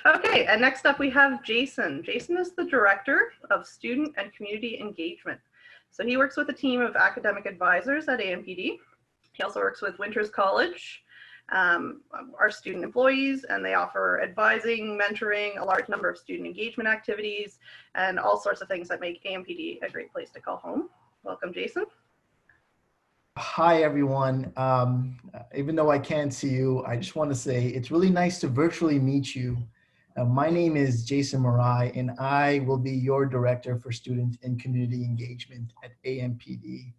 Okay, and next up we have Jason. Jason is the Director of Student and Community Engagement. So he works with a team of academic advisors at AMPD. He also works with Winters College, our student employees, and they offer advising, mentoring, a large number of student engagement activities, and all sorts of things that make AMPD a great place to call home. Welcome, Jason. Hi, everyone. Even though I can't see you, I just want to say it's really nice to virtually meet you. My name is Jason Merai, and I will be your Director for Student and Community Engagement at AMPD.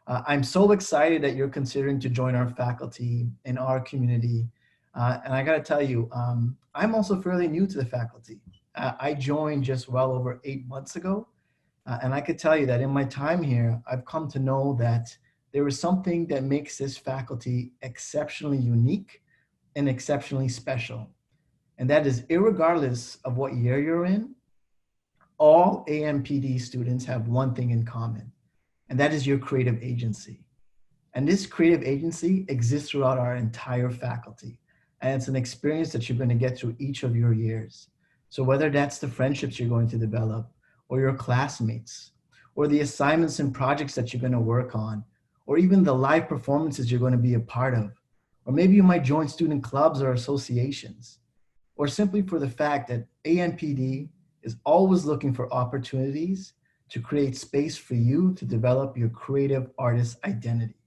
I'm so excited that you're considering to join our faculty in our community. And I got to tell you, I'm also fairly new to the faculty. I joined just well over 8 months ago. And I could tell you that in my time here, I've come to know that there is something that makes this faculty exceptionally unique and exceptionally special. And that is, irregardless of what year you're in, all AMPD students have one thing in common, and that is your creative agency. And this creative agency exists throughout our entire faculty. And it's an experience that you're going to get through each of your years. So whether that's the friendships you're going to develop, or your classmates, or the assignments and projects that you're going to work on, or even the live performances you're going to be a part of, or maybe you might join student clubs or associations, or simply for the fact that AMPD is always looking for opportunities to create space for you to develop your creative artist identity.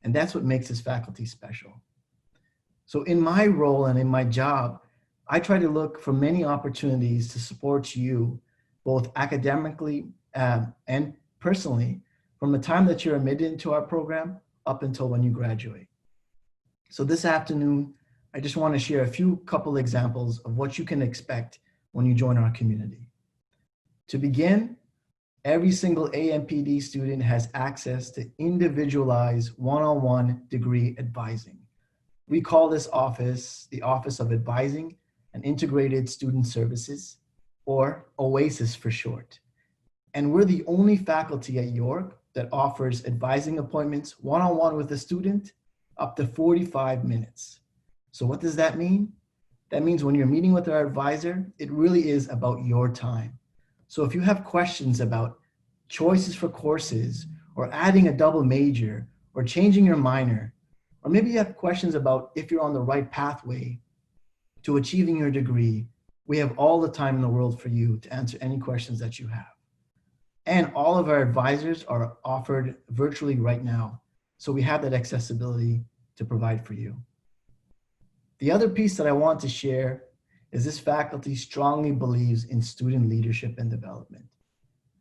And that's what makes this faculty special. So in my role and in my job, I try to look for many opportunities to support you, both academically and personally, from the time that you're admitted into our program up until when you graduate. So this afternoon, I just want to share a few couple examples of what you can expect when you join our community. To begin, every single AMPD student has access to individualized one-on-one degree advising. We call this office the Office of Advising and Integrated Student Services, or OASIS for short. And we're the only faculty at York that offers advising appointments one-on-one with a student up to 45 minutes. So what does that mean? That means when you're meeting with our advisor, it really is about your time. So if you have questions about choices for courses, or adding a double major, or changing your minor, or maybe you have questions about if you're on the right pathway to achieving your degree, we have all the time in the world for you to answer any questions that you have. And all of our advisors are offered virtually right now. So we have that accessibility to provide for you. The other piece that I want to share is this faculty strongly believes in student leadership and development.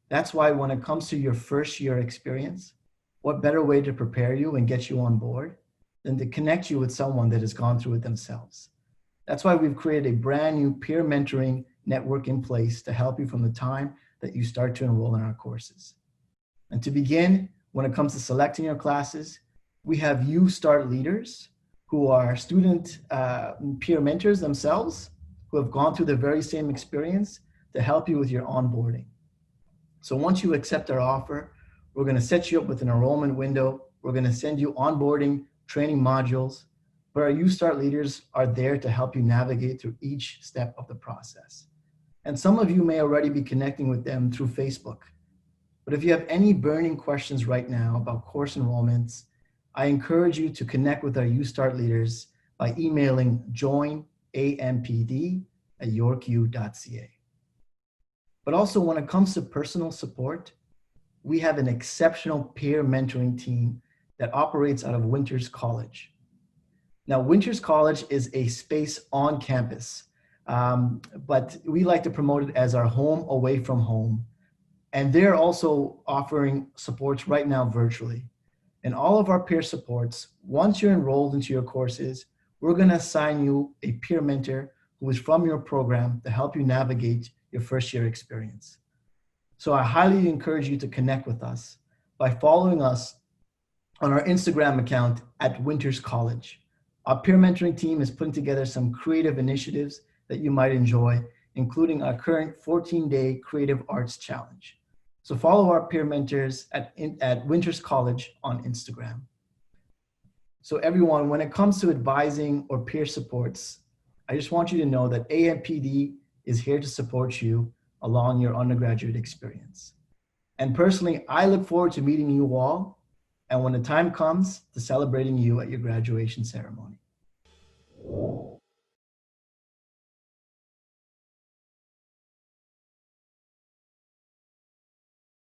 That's why when it comes to your first year experience, what better way to prepare you and get you on board than to connect you with someone that has gone through it themselves. That's why we've created a brand new peer mentoring network in place to help you from the time that you start to enroll in our courses. And to begin, when it comes to selecting your classes, we have You Start leaders who are student peer mentors themselves, who have gone through the very same experience to help you with your onboarding. So once you accept our offer, we're going to set you up with an enrollment window. We're going to send you onboarding training modules, but our You Start leaders are there to help you navigate through each step of the process. And some of you may already be connecting with them through Facebook. But if you have any burning questions right now about course enrollments, I encourage you to connect with our You Start leaders by emailing joinampd@yorku.ca. But also when it comes to personal support, we have an exceptional peer mentoring team that operates out of Winters College. Now, Winters College is a space on campus, but we like to promote it as our home away from home. And they're also offering supports right now virtually. And all of our peer supports, once you're enrolled into your courses, we're going to assign you a peer mentor who is from your program to help you navigate your first year experience. So I highly encourage you to connect with us by following us on our Instagram account at Winters College. Our peer mentoring team is putting together some creative initiatives that you might enjoy, including our current 14-day Creative Arts Challenge. So follow our peer mentors at Winters College on Instagram. So everyone, when it comes to advising or peer supports, I just want you to know that AMPD is here to support you along your undergraduate experience. And personally, I look forward to meeting you all, and when the time comes, to celebrating you at your graduation ceremony.